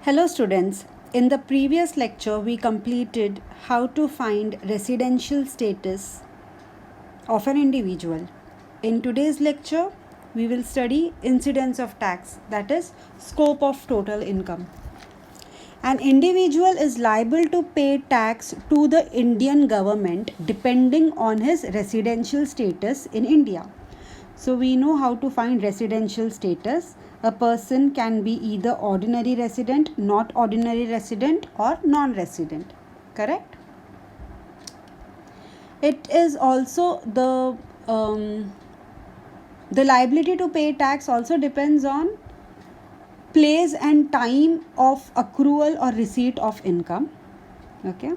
Hello students, in the previous lecture we completed how to find residential status of an individual. In today's lecture we will study incidence of tax, that is scope of total income. An individual is liable to pay tax to the Indian government depending on his residential status in India. So we know how to find residential status. A person can be either ordinary resident, not ordinary resident, or non-resident. Correct? It is also the liability to pay tax also depends on place and time of accrual or receipt of income. Okay.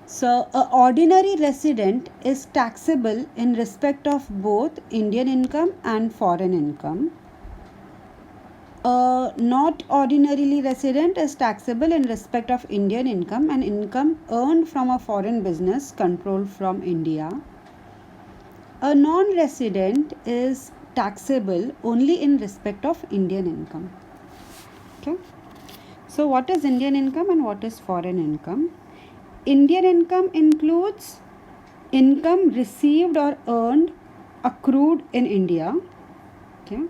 So, a ordinary resident is taxable in respect of both Indian income and foreign income. A not ordinarily resident is taxable in respect of Indian income and income earned from a foreign business controlled from India. A non-resident is taxable only in respect of Indian income. Okay. So, what is Indian income and what is foreign income? Indian income includes income received or earned, accrued in India. Okay.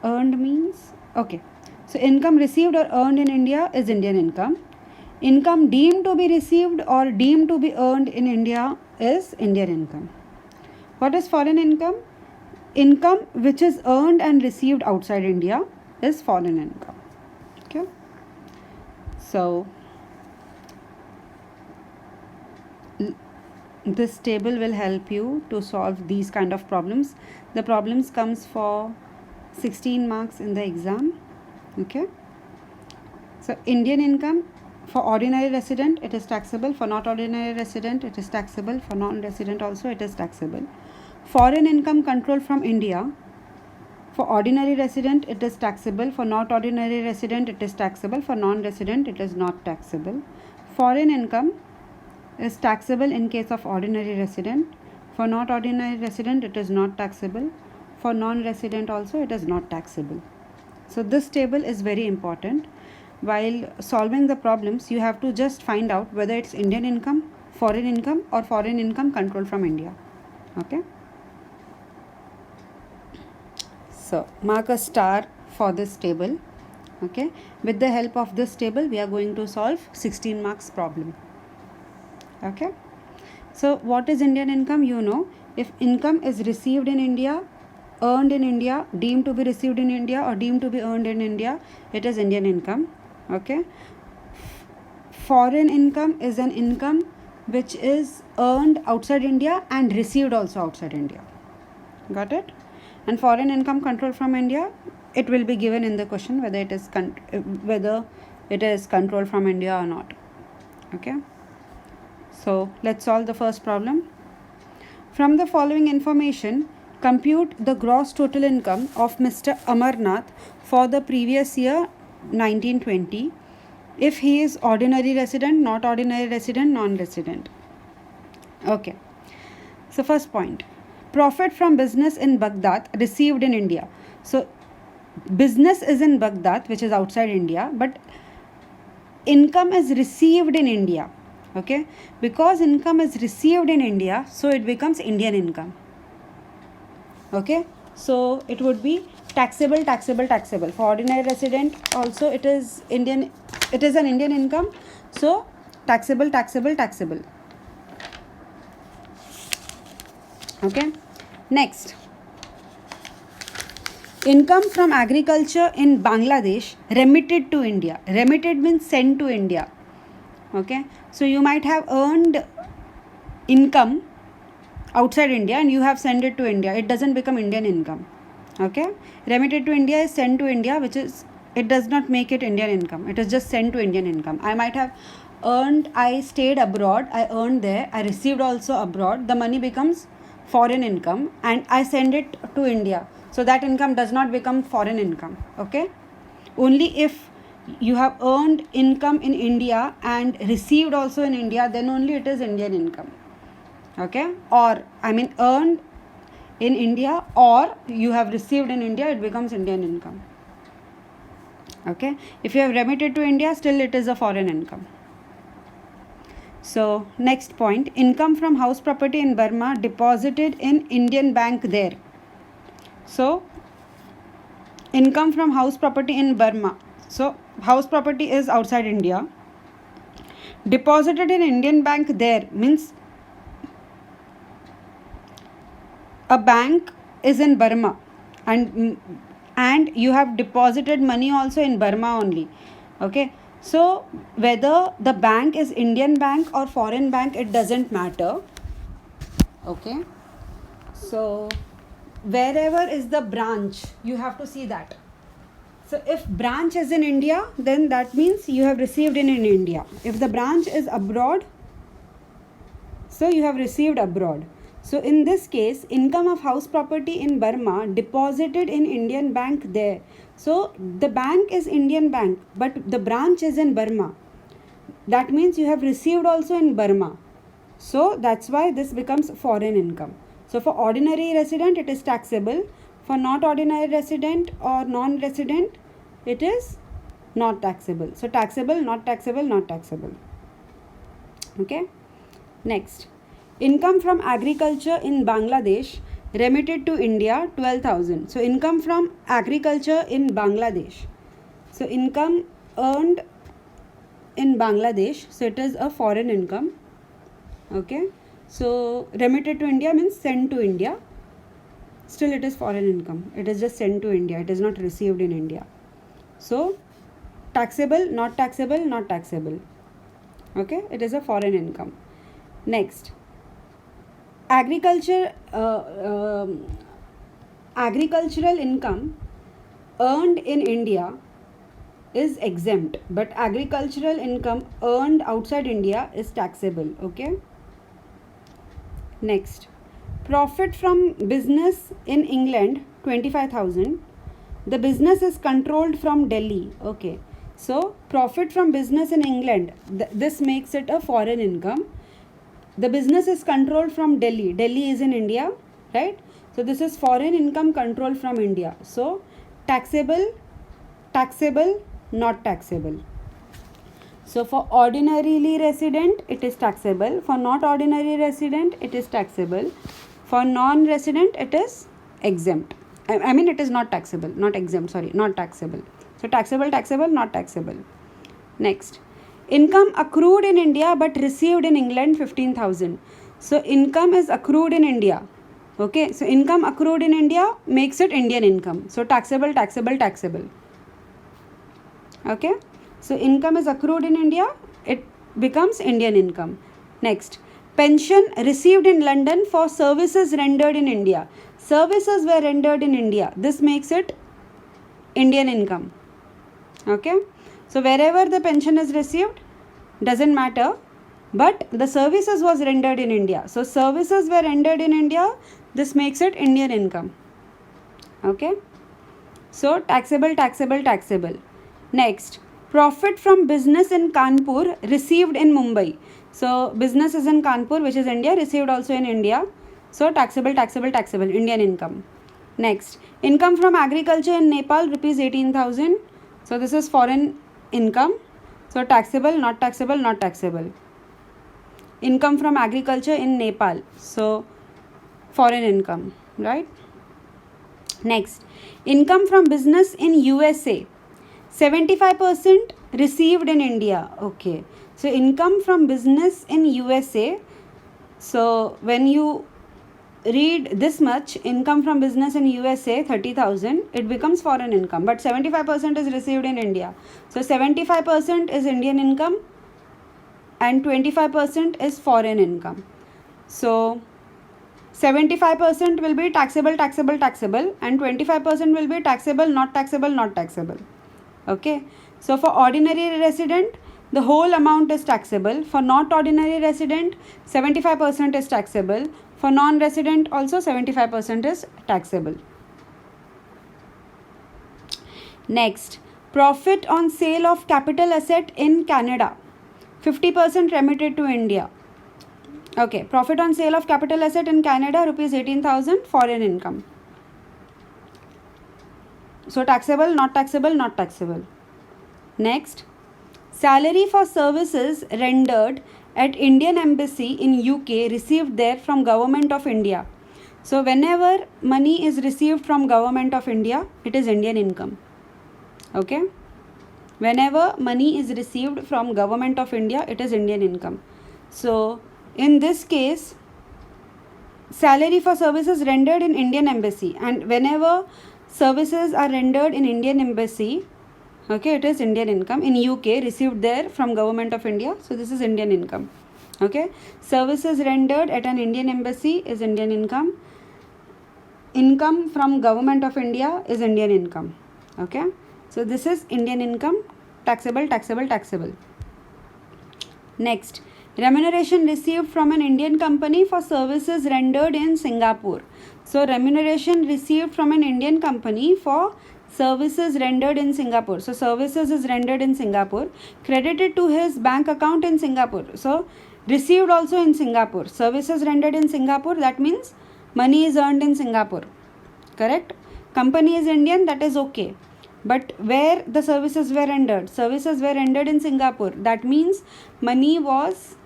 Earned means, okay. So, income received or earned in India is Indian income. Income deemed to be received or deemed to be earned in India is Indian income. What is foreign income? Income which is earned and received outside India is foreign income. Okay. So, this table will help you to solve these kind of problems. The problems comes for 16 marks in the exam. Okay. So Indian income for ordinary resident it is taxable, for not ordinary resident it is taxable, for non-resident also it is taxable. Foreign income control from India, for ordinary resident it is taxable, for not ordinary resident it is taxable, for non-resident it is not taxable. Foreign income is taxable in case of ordinary resident. For not ordinary resident it is not taxable. For non-resident also it is not taxable. So this table is very important. While solving the problems you have to just find out whether it's Indian income, foreign income or foreign income controlled from India. Okay. So mark a star for this table. Okay. With the help of this table we are going to solve 16 marks problem. Okay. So what is Indian income? You know, if income is received in India, earned in India, deemed to be received in India or deemed to be earned in India, it is Indian income. Okay. Foreign income is an income which is earned outside India and received also outside India. Got it? And foreign income controlled from India, it will be given in the question whether it is controlled from India or not. Okay. So let's solve the first problem. From the following information, compute the gross total income of Mr. Amarnath for the previous year 1920 if he is ordinary resident, not ordinary resident, non-resident. Okay. So first point, profit from business in Baghdad received in India. So business is in Baghdad, which is outside India, but income is received in India. Okay, because income is received in India, so it becomes Indian income. Okay, so it would be taxable. For ordinary resident also it is an Indian income, so taxable. Okay, next, income from agriculture in Bangladesh remitted to India. Remitted means sent to India. Okay, so you might have earned income outside India and you have sent it to India. It doesn't become Indian income. Okay, remitted to India is sent to India, which is, it does not make it Indian income. It is just sent to Indian income. I might have earned, I stayed abroad, I earned there, I received also abroad. The money becomes foreign income and I send it to India. So that income does not become foreign income. Okay, only if you have earned income in India and received also in India, then only it is Indian income. Okay, or earned in India or you have received in India, it becomes Indian income. Okay, if you have remitted to India, still it is a foreign income. So next point, income from house property in Burma deposited in Indian bank there. So income from house property in Burma. So house property is outside India. Deposited in Indian bank there means a bank is in Burma, and you have deposited money also in Burma only. Okay, so whether the bank is Indian bank or foreign bank, it doesn't matter. Okay, so wherever is the branch, you have to see that. So if branch is in India, then that means you have received in India. If the branch is abroad, so you have received abroad. So in this case, income of house property in Burma deposited in Indian bank there. So the bank is Indian bank, but the branch is in Burma. That means you have received also in Burma. So that's why this becomes foreign income. So for ordinary resident, it is taxable. For not ordinary resident or non-resident, it is not taxable. So taxable, not taxable, not taxable. Okay. Next, income from agriculture in Bangladesh remitted to India 12,000. So income from agriculture in Bangladesh. So income earned in Bangladesh. So it is a foreign income. Okay. So remitted to India means sent to India. Still it is foreign income. It is just sent to India. It is not received in India. So taxable, not taxable, not taxable. Okay. It is a foreign income. Next, agricultural income earned in India is exempt, but agricultural income earned outside India is taxable. Okay. Next, profit from business in England 25,000. The business is controlled from Delhi. Okay. So profit from business in England, this makes it a foreign income. The business is controlled from Delhi. Delhi is in India, right? So this is foreign income controlled from India. So taxable, taxable, not taxable. So for ordinarily resident, it is taxable. For not ordinary resident, it is taxable. For non-resident, it is exempt. I mean, it is not taxable, not exempt, sorry, not taxable. So taxable, taxable, not taxable. Next, income accrued in India but received in England 15,000. So income is accrued in India. Okay, so income accrued in India makes it Indian income. So taxable, taxable, taxable. Okay, so income is accrued in India, it becomes Indian income. Next, pension received in London for services rendered in India. Services were rendered in India. This makes it Indian income. Okay, so wherever the pension is received, doesn't matter, but the services was rendered in India. So services were rendered in India. This makes it Indian income. Okay, so taxable, taxable, taxable. Next, profit from business in Kanpur received in Mumbai. So business is in Kanpur, which is India, received also in India. So taxable, taxable, taxable, Indian income. Next, income from agriculture in Nepal, rupees 18,000. So this is foreign income. So taxable, not taxable, not taxable. Income from agriculture in Nepal. So foreign income, right? Next, income from business in USA. 75% received in India. Okay. So income from business in USA. So when you read this much, income from business in USA 30,000, it becomes foreign income, but 75% is received in India. So 75% is Indian income and 25% is foreign income. So 75% will be taxable, taxable, taxable, and 25% will be taxable, not taxable, not taxable. Okay, so for ordinary resident, the whole amount is taxable. For not ordinary resident, 75% is taxable. For non-resident also 75% is taxable. Next, profit on sale of capital asset in Canada, 50% remitted to India. Okay, profit on sale of capital asset in Canada, rupees 18,000, foreign income. So taxable, not taxable, not taxable. Next, salary for services rendered at Indian Embassy in UK received there from Government of India. So whenever money is received from Government of India, it is Indian income. Okay. Whenever money is received from Government of India, it is Indian income. So in this case, salary for services rendered in Indian Embassy, and whenever services are rendered in Indian Embassy, okay, it is Indian income. In UK, received there from Government of India, so this is Indian income. Okay, services rendered at an Indian Embassy is Indian income. Income from Government of India is Indian income. Okay, so this is Indian income, taxable, taxable, taxable. Next, remuneration received from an Indian company for services rendered in Singapore. So remuneration received from an Indian company for services rendered in Singapore. So services is rendered in Singapore, credited to his bank account in Singapore. So received also in Singapore. Services rendered in Singapore, that means money is earned in Singapore. Correct? Company is Indian, that is okay. But where the services were rendered? Services were rendered in Singapore. That means money was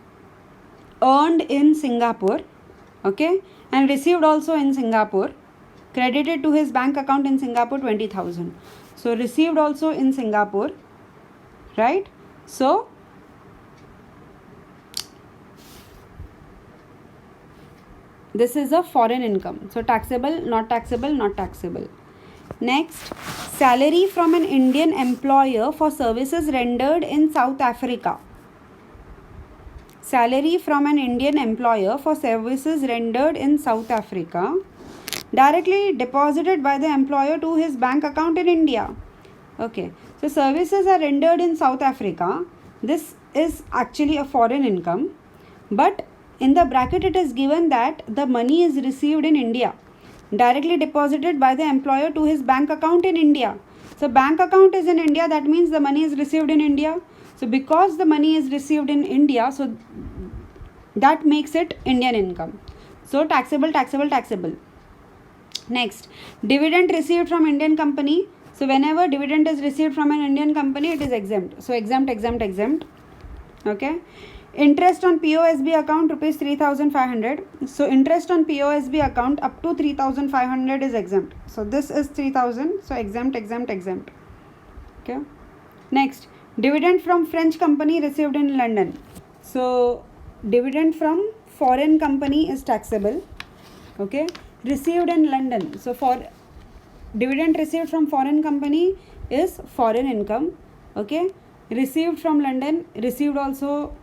earned in Singapore, okay, and received also in Singapore, credited to his bank account in Singapore 20,000. So received also in Singapore, right? So this is a foreign income. So taxable, not taxable, not taxable. Next, salary from an Indian employer for services rendered in South Africa. Salary from an Indian employer for services rendered in South Africa, directly deposited by the employer to his bank account in India. Okay, so services are rendered in South Africa. This is actually a foreign income, but in the bracket it is given that the money is received in India, directly deposited by the employer to his bank account in India. So bank account is in India, that means the money is received in India. So because the money is received in India, so that makes it Indian income. So taxable, taxable, taxable. Next, dividend received from Indian company. So whenever dividend is received from an Indian company, it is exempt. So exempt, exempt, exempt. Okay. Interest on POSB account rupees 3,500. So interest on POSB account up to 3,500 is exempt. So this is 3,000. So exempt, exempt, exempt. Okay. Next, dividend from French company received in London. So dividend from foreign company is taxable. Okay. Received in London. So for dividend received from foreign company is foreign income. Okay. Received from London, received also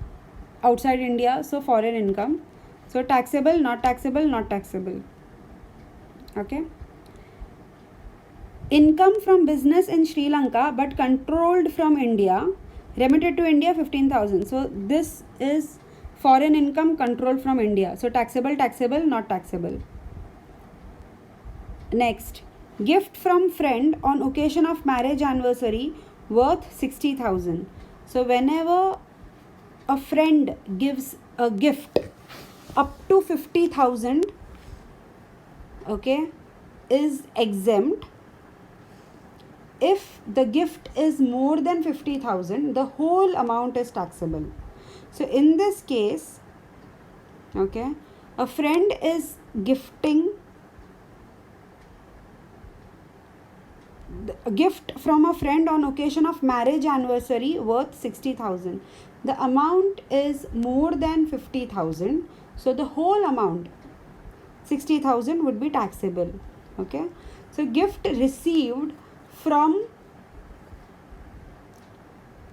outside India, so foreign income. So taxable, not taxable, not taxable. Okay. Income from business in Sri Lanka but controlled from India, remitted to India 15,000. So this is foreign income controlled from India. So taxable, taxable, not taxable. Next, gift from friend on occasion of marriage anniversary worth 60,000. So whenever a friend gives a gift up to 50,000, okay, is exempt. If the gift is more than 50,000, the whole amount is taxable. So in this case, okay, a friend is gifting a gift from a friend on occasion of marriage anniversary worth 60,000. The amount is more than 50,000. So the whole amount 60,000 would be taxable. Okay. So gift received from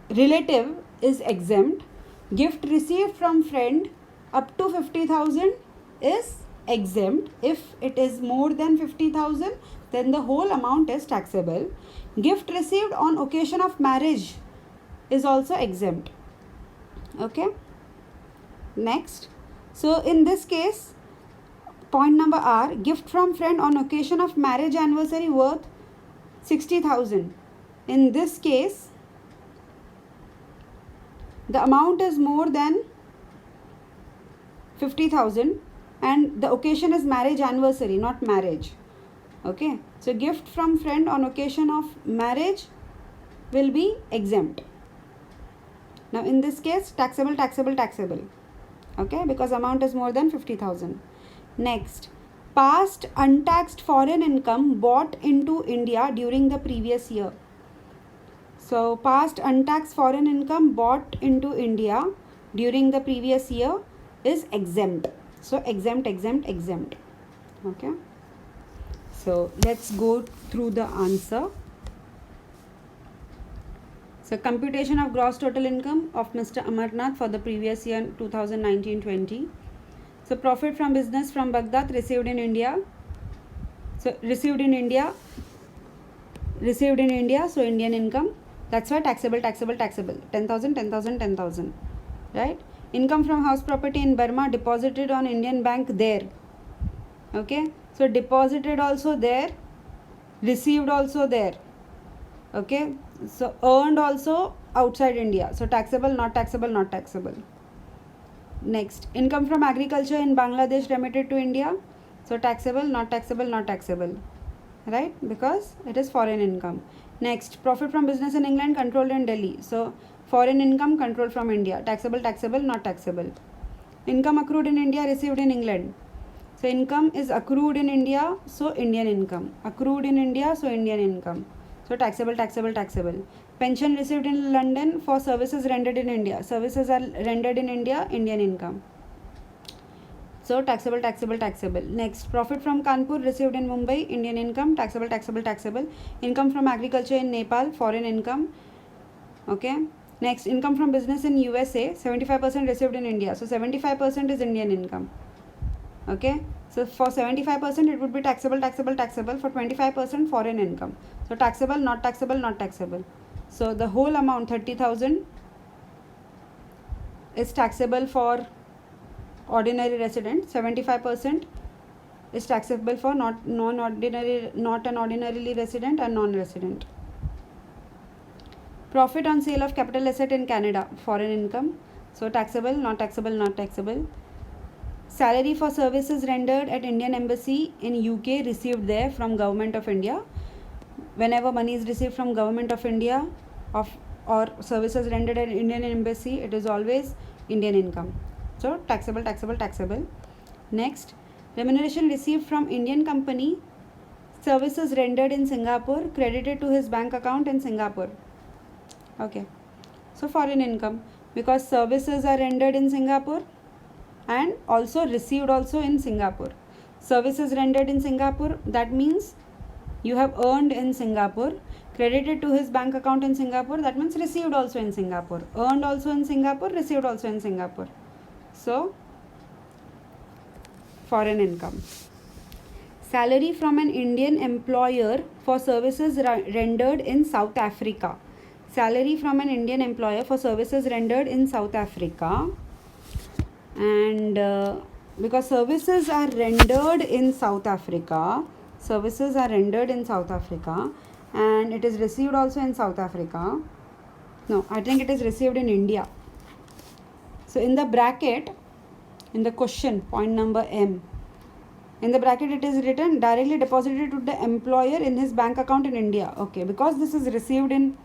relative is exempt. Gift received from friend up to 50,000 is exempt. If it is more than 50,000, then the whole amount is taxable. Gift received on occasion of marriage is also exempt. Okay. Next. So in this case, point number R, gift from friend on occasion of marriage anniversary worth 60,000. In this case, the amount is more than 50,000 and the occasion is marriage anniversary, not marriage. Okay. So gift from friend on occasion of marriage will be exempt. Now in this case, taxable, taxable, taxable. Okay, because amount is more than 50,000. Next, past untaxed foreign income brought into India during the previous year. So past untaxed foreign income brought into India during the previous year is exempt. So exempt, exempt, exempt. Okay. So let's go through the answer. So computation of gross total income of Mr. Amarnath for the previous year 2019-20. So profit from business from Baghdad received in India. So received in India. So Indian income. That's why taxable, taxable, taxable. 10,000, 10,000, 10,000. Right? Income from house property in Burma deposited on Indian bank there. Okay. So deposited also there. Received also there. Okay. So earned also outside India. So taxable, not taxable, not taxable. Next, income from agriculture in Bangladesh remitted to India. So taxable, not taxable, not taxable. Right? Because it is foreign income. Next, profit from business in England controlled in Delhi. So foreign income controlled from India. Taxable, taxable, not taxable. Income accrued in India received in England. So income is accrued in India, so Indian income. Accrued in India, so Indian income. So taxable, taxable, taxable. Pension received in London for services rendered in India. Services are rendered in India, Indian income. So taxable, taxable, taxable. Next, profit from Kanpur received in Mumbai, Indian income. Taxable, taxable, taxable. Income from agriculture in Nepal, foreign income. Okay. Next, income from business in USA, 75% received in India. So 75% is Indian income. Okay. So for 75% it would be taxable, taxable, taxable. For 25% foreign income. So taxable, not taxable, not taxable. So the whole amount 30,000 is taxable for ordinary resident. 75% is taxable for not an ordinarily resident and non-resident. Profit on sale of capital asset in Canada, foreign income. So taxable, not taxable, not taxable. Salary for services rendered at Indian Embassy in UK received there from Government of India. Whenever money is received from Government of India or services rendered at Indian Embassy, it is always Indian income. So taxable, taxable, taxable. Next, remuneration received from Indian company, services rendered in Singapore, credited to his bank account in Singapore. Okay. So foreign income, because services are rendered in Singapore and also received also in Singapore. Services rendered in Singapore, that means you have earned in Singapore, credited to his bank account in Singapore, that means received also in Singapore, earned also in Singapore, received also in Singapore. So foreign income. Salary from an Indian employer for services rendered in South Africa. Salary from an Indian employer for services rendered in South Africa. And because services are rendered in South Africa, and it is received also in South Africa. No, I think it is received in India. So in the bracket, in the question, point number M, in the bracket it is written directly deposited to the employer in his bank account in India. Okay, because this is received in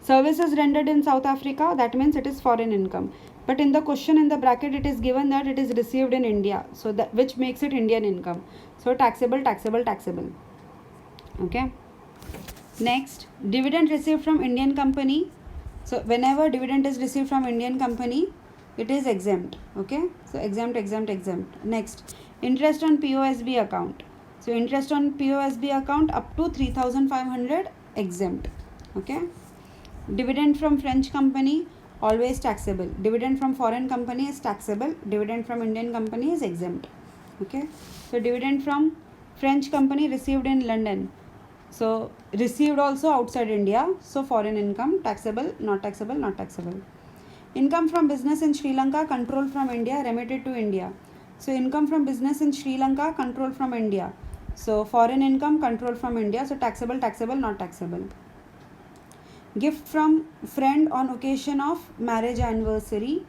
services rendered in South Africa, that means it is foreign income. But in the question, in the bracket, it is given that it is received in India. So that which makes it Indian income. So taxable, taxable, taxable. Okay. Next, dividend received from Indian company. So whenever dividend is received from Indian company, it is exempt. Okay. So exempt, exempt, exempt. Next, interest on POSB account. So interest on POSB account up to 3,500 exempt. Okay. Dividend from French company, always taxable. Dividend from foreign company is taxable. Dividend from Indian company is exempt. Okay. So dividend from French company received in London. So received also outside India. So foreign income, taxable, not taxable, not taxable. Income from business in Sri Lanka, controlled from India, remitted to India. So income from business in Sri Lanka, controlled from India. So foreign income, controlled from India. So taxable, taxable, not taxable. Gift from friend on occasion of marriage anniversary,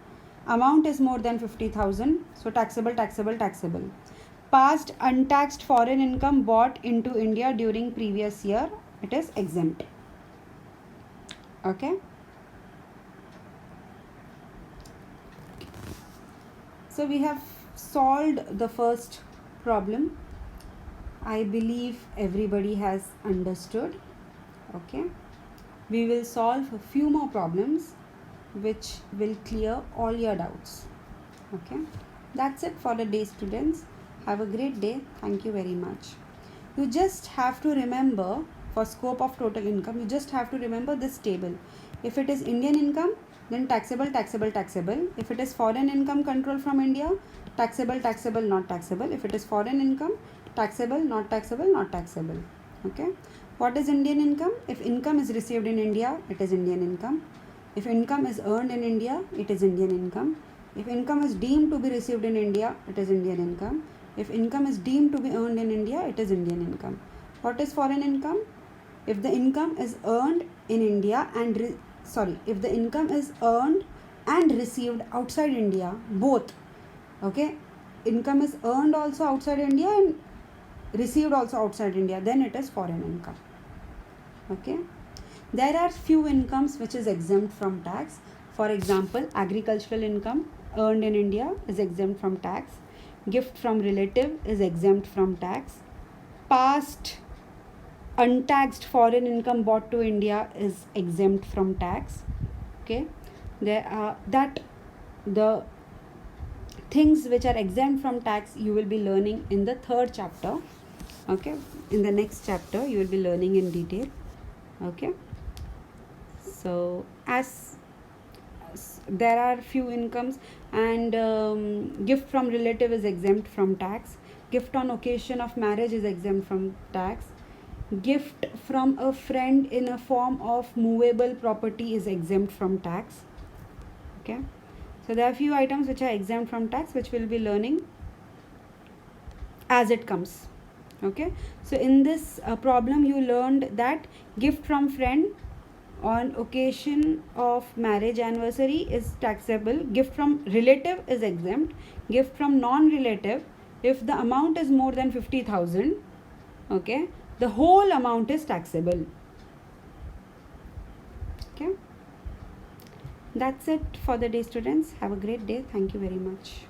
amount is more than 50,000. So taxable, taxable, taxable. Past untaxed foreign income brought into India during previous year, it is exempt. Okay. So we have solved the first problem. I believe everybody has understood. Okay. We will solve a few more problems which will clear all your doubts. Okay. That's it for the day, students. Have a great day. Thank you very much. You just have to remember, for scope of total income, you just have to remember this table. If it is Indian income, then taxable, taxable, taxable. If it is foreign income control from India, taxable, taxable, not taxable. If it is foreign income, taxable, not taxable, not taxable. Okay. What is Indian income? If income is received in India, it is Indian income. If income is earned in India, it is Indian income. If income is deemed to be received in India, it is Indian income. If income is deemed to be earned in India, it is Indian income. What is foreign income? If the income is earned in India and if the income is earned and received outside India, both, okay, income is earned also outside India and received also outside India, then it is foreign income. Okay. There are few incomes which is exempt from tax. For example, agricultural income earned in India is exempt from tax. Gift from relative is exempt from tax. Past untaxed foreign income brought to India is exempt from tax. Okay. There are the things which are exempt from tax you will be learning in the third chapter. Okay. In the next chapter you will be learning in detail. Okay. So as there are few incomes, and gift from relative is exempt from tax. Gift on occasion of marriage is exempt from tax. Gift from a friend in a form of movable property is exempt from tax. Okay. So there are few items which are exempt from tax, which we'll be learning as it comes. Okay. So in this problem you learned that gift from friend on occasion of marriage anniversary is taxable. Gift from relative is exempt. Gift from non-relative, if the amount is more than 50,000, okay, the whole amount is taxable. Okay. That's it for the day, students. Have a great day. Thank you very much.